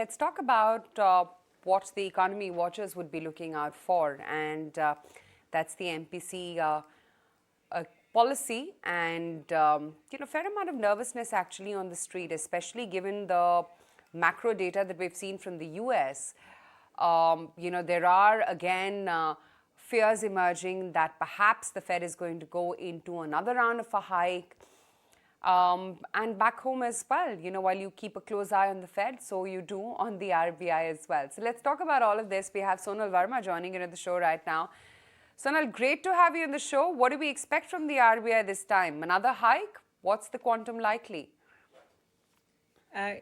let's talk about what the economy watchers would be looking out for, and that's the MPC policy, and fair amount of nervousness actually on the street, especially given the macro data that we've seen from the US. There are again fears emerging that perhaps the Fed is going to go into another round of a hike. And back home as well, while you keep a close eye on the Fed, so you do on the RBI as well. So let's talk about all of this. We have Sonal Varma joining in at the show right now. Sonal, great to have you on the show. What do we expect from the RBI this time? Another hike? What's the quantum likely?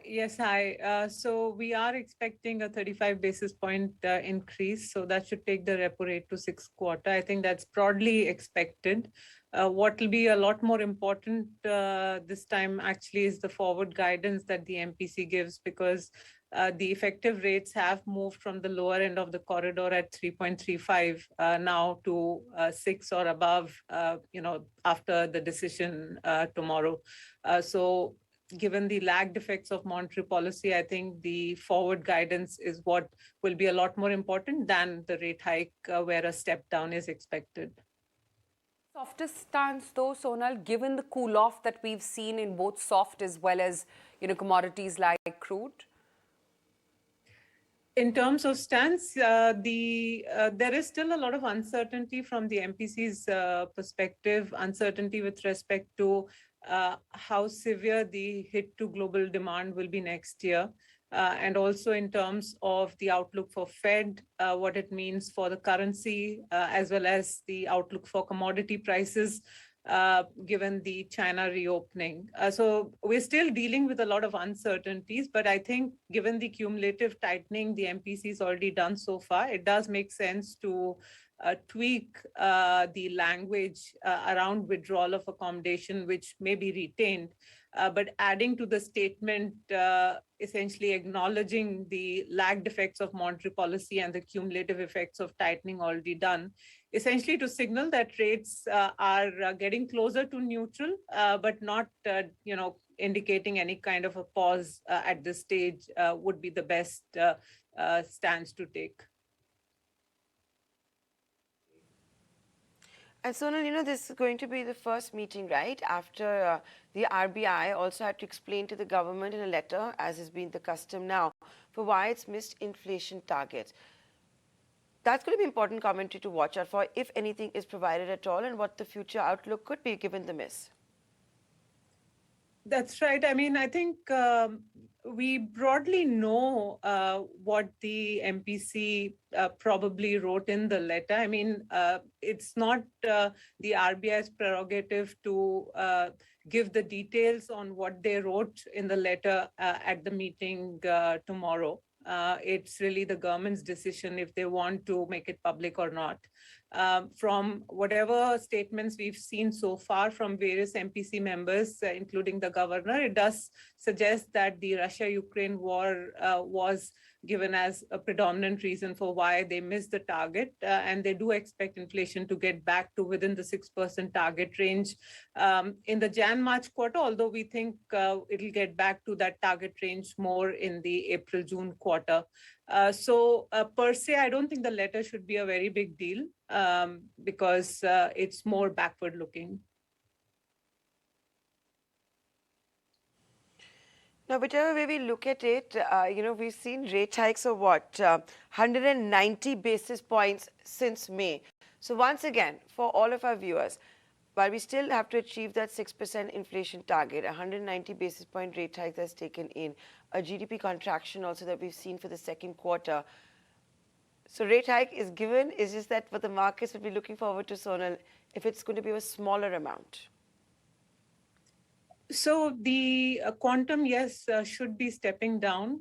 Yes, hi. So we are expecting a 35 basis point increase. So that should take the repo rate to 6.25. I think that's broadly expected. What will be a lot more important this time actually is the forward guidance that the MPC gives, because the effective rates have moved from the lower end of the corridor at 3.35 now to 6 or above, after the decision tomorrow. So given the lagged effects of monetary policy, I think the forward guidance is what will be a lot more important than the rate hike where a step down is expected. Softest stance though, Sonal, given the cool off that we've seen in both soft as well as commodities like crude? In terms of stance, there is still a lot of uncertainty from the MPC's perspective, uncertainty with respect to how severe the hit to global demand will be next year. And also in terms of the outlook for Fed, what it means for the currency, as well as the outlook for commodity prices, given the China reopening. So we're still dealing with a lot of uncertainties, but I think given the cumulative tightening the MPC has already done so far, it does make sense to tweak the language around withdrawal of accommodation, which may be retained, but adding to the statement, essentially acknowledging the lagged effects of monetary policy and the cumulative effects of tightening already done, essentially to signal that rates are getting closer to neutral, but not, indicating any kind of a pause at this stage would be the best stance to take. And Sonal, this is going to be the first meeting, right, after the RBI also had to explain to the government in a letter, as has been the custom now, for why it's missed inflation targets. That's going to be important commentary to watch out for, if anything is provided at all, and what the future outlook could be given the miss. That's right. I mean, I think we broadly know what the MPC probably wrote in the letter. I mean, it's not the RBI's prerogative to give the details on what they wrote in the letter at the meeting tomorrow. It's really the government's decision if they want to make it public or not. From whatever statements we've seen so far from various MPC members, including the governor, it does suggest that the Russia-Ukraine war was given as a predominant reason for why they missed the target. And they do expect inflation to get back to within the 6% target range in the Jan-March quarter, although we think it'll get back to that target range more in the April-June quarter. So per se, I don't think the letter should be a very big deal because it's more backward looking. Now, whichever way we look at it, we've seen rate hikes of 190 basis points since May. So once again, for all of our viewers, while we still have to achieve that 6% inflation target, 190 basis point rate hike that's taken in, a GDP contraction also that we've seen for the second quarter. So rate hike is given, it's just that what the markets will be looking forward to, Sonal, if it's going to be a smaller amount. So the quantum, yes, should be stepping down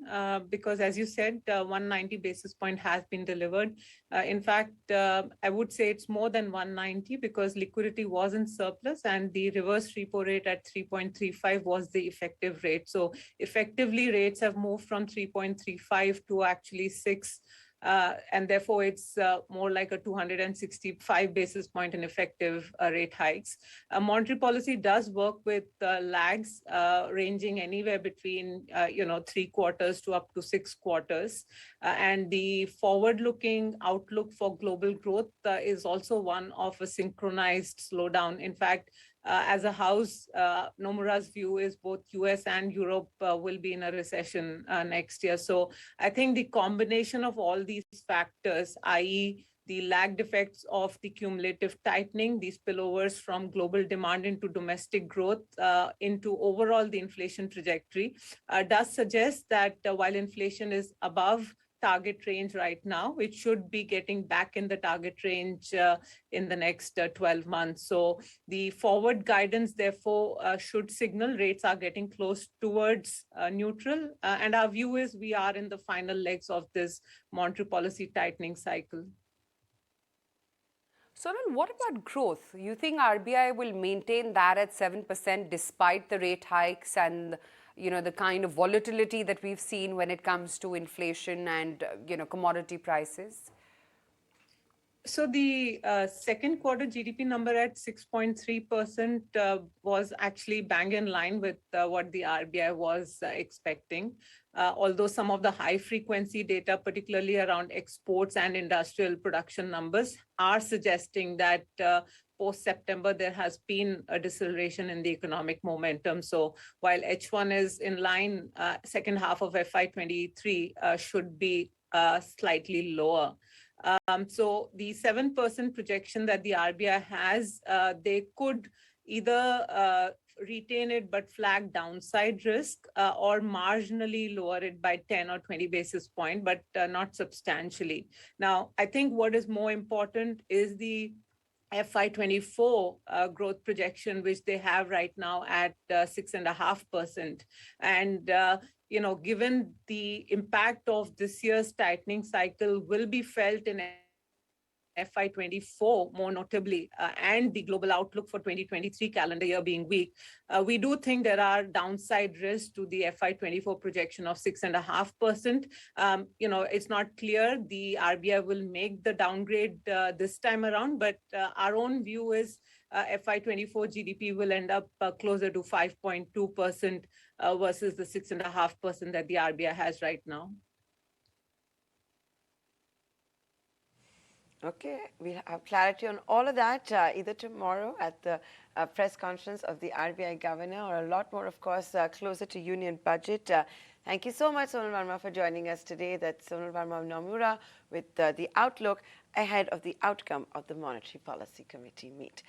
because, as you said, 190 basis point has been delivered. In fact, I would say it's more than 190 because liquidity was in surplus and the reverse repo rate at 3.35 was the effective rate. So effectively, rates have moved from 3.35 to actually 6 and therefore it's more like a 265 basis point in effective rate hikes. Monetary policy does work with lags ranging anywhere between 3 quarters to up to 6 quarters, and the forward-looking outlook for global growth is also one of a synchronized slowdown. In fact, as a house, Nomura's view is both US and Europe will be in a recession next year. So I think the combination of all these factors, i.e., the lagged effects of the cumulative tightening, these spillovers from global demand into domestic growth, into overall the inflation trajectory, does suggest that while inflation is above target range right now, it should be getting back in the target range in the next 12 months. So the forward guidance, therefore, should signal rates are getting close towards neutral. And our view is we are in the final legs of this monetary policy tightening cycle. Sonal, what about growth? You think RBI will maintain that at 7% despite the rate hikes and the kind of volatility that we've seen when it comes to inflation and commodity prices? So the second quarter GDP number at 6.3% was actually bang in line with what the RBI was expecting. Although some of the high frequency data, particularly around exports and industrial production numbers, are suggesting that post-September, there has been a deceleration in the economic momentum. So while H1 is in line, second half of FY23 should be slightly lower. So the 7% projection that the RBI has, they could either retain it but flag downside risk or marginally lower it by 10 or 20 basis points, but not substantially. Now, I think what is more important is the FY24 growth projection, which they have right now at 6.5%. And given the impact of this year's tightening cycle will be felt in FY24 more notably, and the global outlook for 2023 calendar year being weak, we do think there are downside risks to the FY24 projection of 6.5%. It's not clear the RBI will make the downgrade this time around, but our own view is FY24 GDP will end up closer to 5.2% versus the 6.5% that the RBI has right now. Okay, we'll have clarity on all of that either tomorrow at the press conference of the RBI governor, or a lot more, of course, closer to union budget. Thank you so much, Sonal Varma, for joining us today. That's Sonal Varma of Nomura with the outlook ahead of the outcome of the Monetary Policy Committee meet.